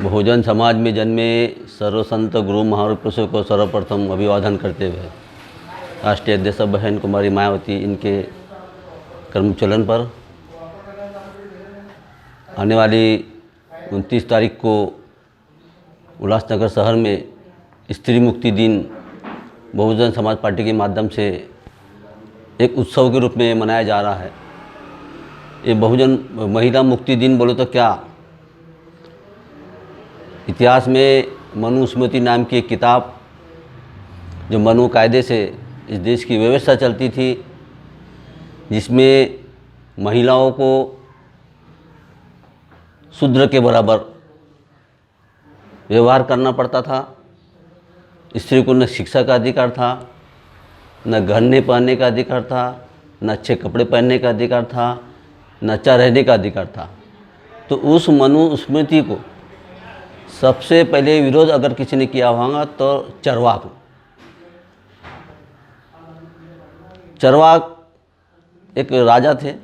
बहुजन समाज में जन्मे सर्वसंत गुरु महापुरुषों को सर्वप्रथम अभिवादन करते हुए राष्ट्रीय अध्यक्ष बहन कुमारी मायावती इनके कर्मचलन पर आने वाली 29 तारीख को उल्लासनगर शहर में स्त्री मुक्ति दिन बहुजन समाज पार्टी के माध्यम से एक उत्सव के रूप में मनाया जा रहा है। ये बहुजन महिला मुक्ति दिन बोले तो क्या, इतिहास में मनुस्मृति नाम की एक किताब जो मनु कायदे से इस देश की व्यवस्था चलती थी, जिसमें महिलाओं को शूद्र के बराबर व्यवहार करना पड़ता था। स्त्री को न शिक्षा का अधिकार था, न गहने पहनने का अधिकार था, न अच्छे कपड़े पहनने का अधिकार था, न अच्छा रहने का अधिकार था। तो उस मनुस्मृति को सबसे पहले विरोध अगर किसी ने किया होगा तो चरवाक। चरवाक एक राजा थे,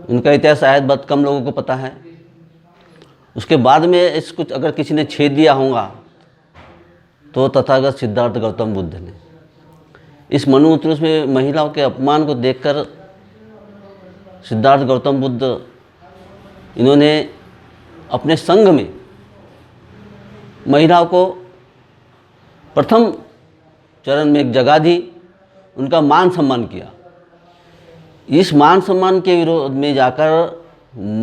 उनका इतिहास शायद बहुत कम लोगों को पता है। उसके बाद में इसको अगर किसी ने छेद दिया होगा तो तथागत सिद्धार्थ गौतम बुद्ध ने। इस मनुस्मृति में महिलाओं के अपमान को देखकर सिद्धार्थ गौतम बुद्ध इन्होंने अपने संघ में महिलाओं को प्रथम चरण में एक जगह दी, उनका मान सम्मान किया। इस मान सम्मान के विरोध में जाकर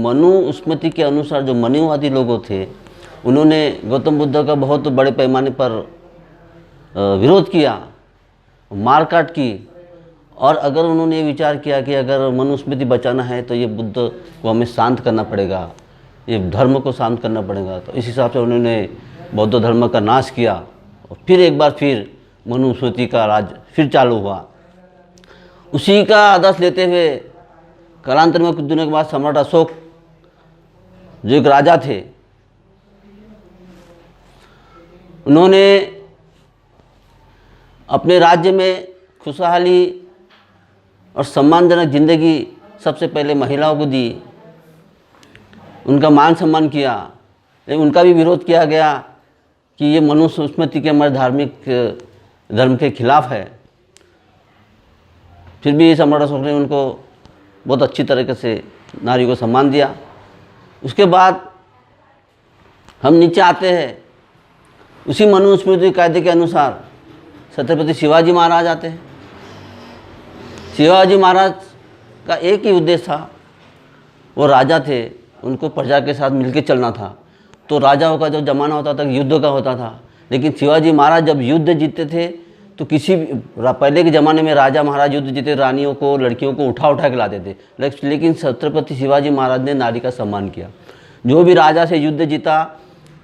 मनुस्मृति के अनुसार जो मनुवादी लोग थे, उन्होंने गौतम बुद्ध का बहुत बड़े पैमाने पर विरोध किया, मारकाट की। और अगर उन्होंने ये विचार किया कि अगर मनुस्मृति बचाना है तो ये बुद्ध को हमें शांत करना पड़ेगा, ये धर्म को शांत करना पड़ेगा, तो इस हिसाब से उन्होंने बौद्ध धर्म का नाश किया। और फिर एक बार फिर मनुस्मृति का राज फिर चालू हुआ। उसी का आदर्श लेते हुए कालांतर में कुछ दिनों के बाद सम्राट अशोक जो एक राजा थे, उन्होंने अपने राज्य में खुशहाली और सम्मानजनक जिंदगी सबसे पहले महिलाओं को दी, उनका मान सम्मान किया। लेकिन उनका भी विरोध किया गया कि ये मनुस्मृति के हमारे धार्मिक धर्म के खिलाफ है। फिर भी सम्राट अशोक ने उनको बहुत अच्छी तरीके से नारी को सम्मान दिया। उसके बाद हम नीचे आते हैं, उसी मनुस्मृति कायदे के अनुसार छत्रपति शिवाजी महाराज आते हैं। शिवाजी महाराज का एक ही उद्देश्य था, वो राजा थे, उनको प्रजा के साथ मिलकर चलना था। तो राजाओं का जो ज़माना होता था युद्ध का होता था, लेकिन शिवाजी महाराज जब युद्ध जीतते थे तो किसी पहले के ज़माने में राजा महाराज युद्ध जीते रानियों को, लड़कियों को उठा उठा के लाते थे, लेकिन छत्रपति शिवाजी महाराज ने नारी का सम्मान किया। जो भी राजा से युद्ध जीता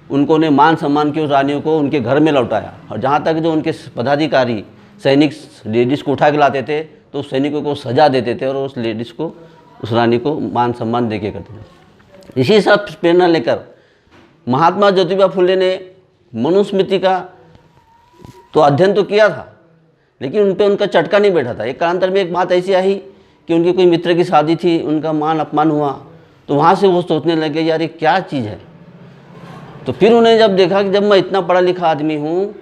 उनको ने मान सम्मान किया, उस रानियों को उनके घर में लौटाया। और जहाँ तक जो उनके पदाधिकारी सैनिक लेडीज़ को उठा के लाते थे तो उस सैनिकों को सजा देते थे और उस लेडीज़ को, उस रानी को मान सम्मान दे के करते थे। इसी सब प्रेरणा लेकर महात्मा ज्योतिबा फुले ने मनुस्मृति का तो अध्ययन तो किया था, लेकिन उन पर उनका चटका नहीं बैठा था। एक कालांतर में एक बात ऐसी आई कि उनके कोई मित्र की शादी थी, उनका मान अपमान हुआ, तो वहाँ से वो सोचने लगे यार ये क्या चीज़ है। तो फिर उन्हें जब देखा कि जब मैं इतना पढ़ा लिखा आदमी हूँ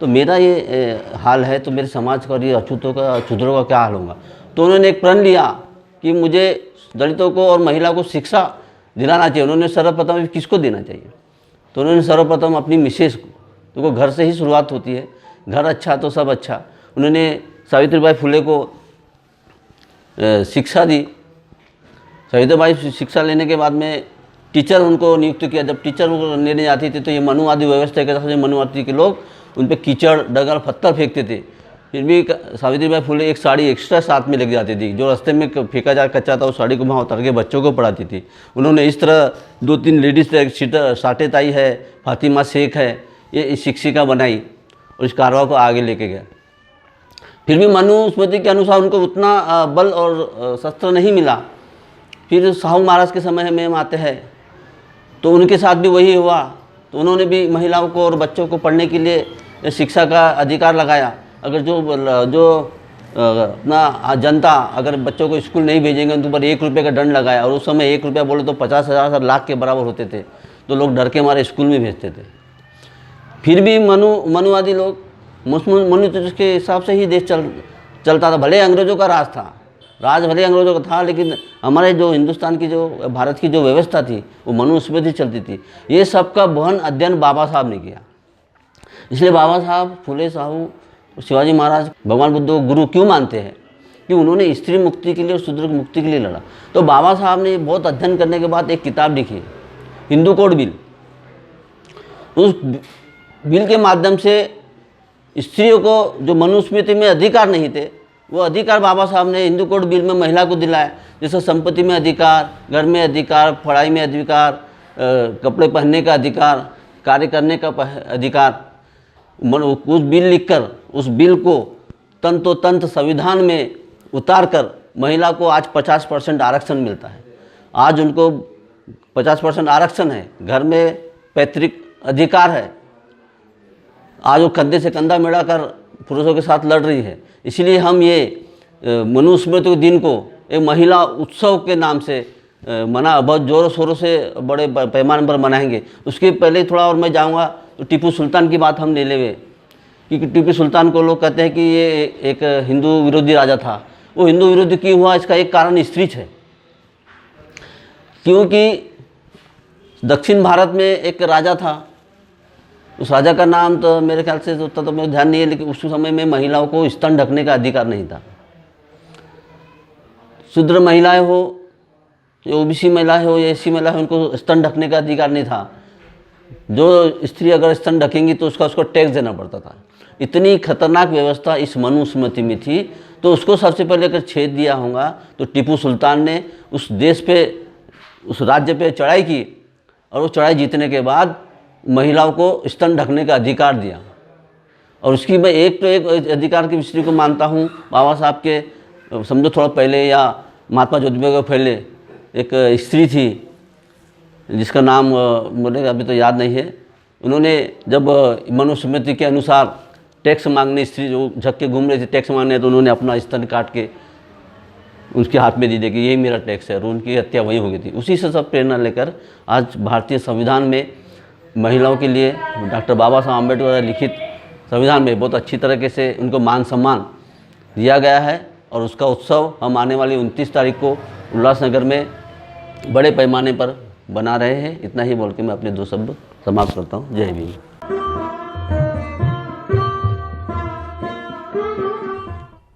तो मेरा ये हाल है, तो मेरे समाज का और ये अछूतों का, अछूतों का क्या हाल होगा। तो उन्होंने एक प्रण लिया कि मुझे दलितों को और महिला को शिक्षा दिलाना चाहिए। उन्होंने सर्वप्रथम किसको देना चाहिए, तो उन्होंने सर्वप्रथम अपनी मिसेस को, तो वो घर से ही शुरुआत होती है, घर अच्छा तो सब अच्छा। उन्होंने सावित्रीबाई फुले को शिक्षा दी। सावित्रीबाई शिक्षा लेने के बाद में टीचर उनको नियुक्त किया। जब टीचर लेने जाती थी तो ये मनुवादी व्यवस्था के साथ मनुवादी के लोग उन पर कीचड़, डगर, पत्थर फेंकते थे। फिर भी सावित्रीबाई फुले एक साड़ी एक्स्ट्रा साथ में लेके जाती थी, जो रास्ते में फेंका जा कच्चा था उस साड़ी को वहाँ उतार के बच्चों को पढ़ाती थी। उन्होंने इस तरह 2-3 लेडीज़, साटे ताई है, फातिमा शेख है, ये शिक्षिका बनाई और इस कारवा को आगे लेके गया। फिर भी मनुस्मृति के अनुसार उनको उतना बल और शस्त्र नहीं मिला। फिर साहू महाराज के समय में हम आते हैं तो उनके साथ भी वही हुआ। तो उन्होंने भी महिलाओं को और बच्चों को पढ़ने के लिए शिक्षा का अधिकार लगाया। अगर जो अपना जनता अगर बच्चों को स्कूल नहीं भेजेंगे उनके ऊपर 1 रुपये का दंड लगाया। और उस समय 1 रुपया बोले तो 50,000 लाख के बराबर होते थे। तो लोग डर के मारे स्कूल में भेजते थे। फिर भी मनुवादी लोग मनुतत्व के हिसाब से ही देश चलता था। भले अंग्रेज़ों का राज था, भले अंग्रेज़ों का था, लेकिन हमारे जो हिंदुस्तान की जो भारत की जो व्यवस्था थी वो मनुस्मृति ही चलती थी। ये सब का गहन अध्ययन बाबा साहब ने किया। इसलिए बाबा साहब फुले साहू शिवाजी महाराज भगवान बुद्ध को गुरु क्यों मानते हैं कि उन्होंने स्त्री मुक्ति के लिए और शूद्र मुक्ति के लिए लड़ा। तो बाबा साहब ने बहुत अध्ययन करने के बाद एक किताब लिखी, हिंदू कोड बिल। उस बिल के माध्यम से स्त्रियों को जो मनुस्मृति में अधिकार नहीं थे, वो अधिकार बाबा साहब ने हिंदू कोड बिल में महिला को दिलाया। जैसे संपत्ति में अधिकार, घर में अधिकार, पढ़ाई में अधिकार, कपड़े पहनने का अधिकार, कार्य करने का अधिकार। उस बिल लिखकर उस बिल को तंतोतंत संविधान में उतार कर महिला को आज 50% आरक्षण मिलता है। आज उनको 50% आरक्षण है, घर में पैतृक अधिकार है। आज वो कंधे से कंधा मिलाकर पुरुषों के साथ लड़ रही है। इसलिए हम ये मनुस्मृति दिन को एक महिला उत्सव के नाम से बहुत ज़ोरों शोरों से बड़े पैमाने पर मनाएंगे। उसके पहले थोड़ा और मैं जाऊंगा तो टीपू सुल्तान की बात हम ले लेंगे, क्योंकि टीपू सुल्तान को लोग कहते हैं कि ये एक हिंदू विरोधी राजा था। वो हिंदू विरोधी क्यों हुआ, इसका एक कारण स्त्री है। क्योंकि दक्षिण भारत में एक राजा था, उस राजा का नाम तो मेरे ख्याल से उतना तो मेरे ध्यान नहीं है, लेकिन उस समय में महिलाओं को स्तन ढकने का अधिकार नहीं था। शूद्र महिलाएं हो, ओबीसी महिलाएं हो या एससी महिलाएं हो, उनको स्तन ढकने का अधिकार नहीं था। जो स्त्री अगर स्तन ढकेंगी तो उसको टैक्स देना पड़ता था। इतनी खतरनाक व्यवस्था इस मनुस्मृति में थी। तो उसको सबसे पहले अगर छेद दिया होगा तो टीपू सुल्तान ने उस देश पे, उस राज्य पे चढ़ाई की, और वो चढ़ाई जीतने के बाद महिलाओं को स्तन ढकने का अधिकार दिया। और उसकी मैं एक अधिकार की स्त्री को मानता हूँ। बाबा साहब के समझो थोड़ा पहले या महात्मा ज्योतिबा के पहले एक स्त्री थी जिसका नाम मुझे अभी तो याद नहीं है। उन्होंने जब मनुस्मृति के अनुसार टैक्स मांगने, स्त्री जो झक के घूम रही थी टैक्स मांगने, तो उन्होंने अपना स्तन काट के उसके हाथ में दी दे कि यही मेरा टैक्स है, और उनकी हत्या वही हो गई थी। उसी से सब प्रेरणा लेकर आज भारतीय संविधान में महिलाओं के लिए डॉक्टर बाबा साहब अम्बेडकर द्वारा लिखित संविधान में बहुत अच्छी तरीके से उनको मान सम्मान दिया गया है। और उसका उत्सव हम आने वाली 29 तारीख को उल्लासनगर में बड़े पैमाने पर बना रहे हैं। इतना ही बोल के मैं अपने 2 शब्द समाप्त करता हूँ। जय भीम।